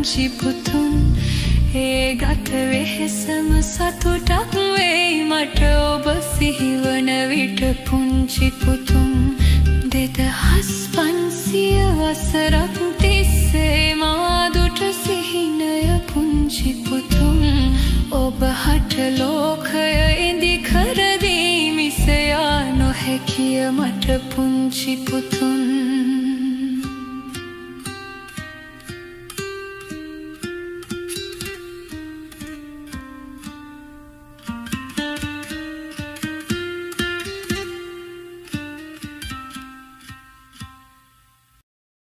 පුංචි පුතුන් ඒ ගත වෙහෙසම සතුටක් වෙයි මට ඔබ සිහිවන විට පුංචි පුතුන් 2500 වසරක් තිස්සේ මා දුට සිහිනය පුංචි පුතුන් ඔබ හට ලෝකය ඉදි කරදී මිසයා නොහැකිය මට පුංචි පුතුන්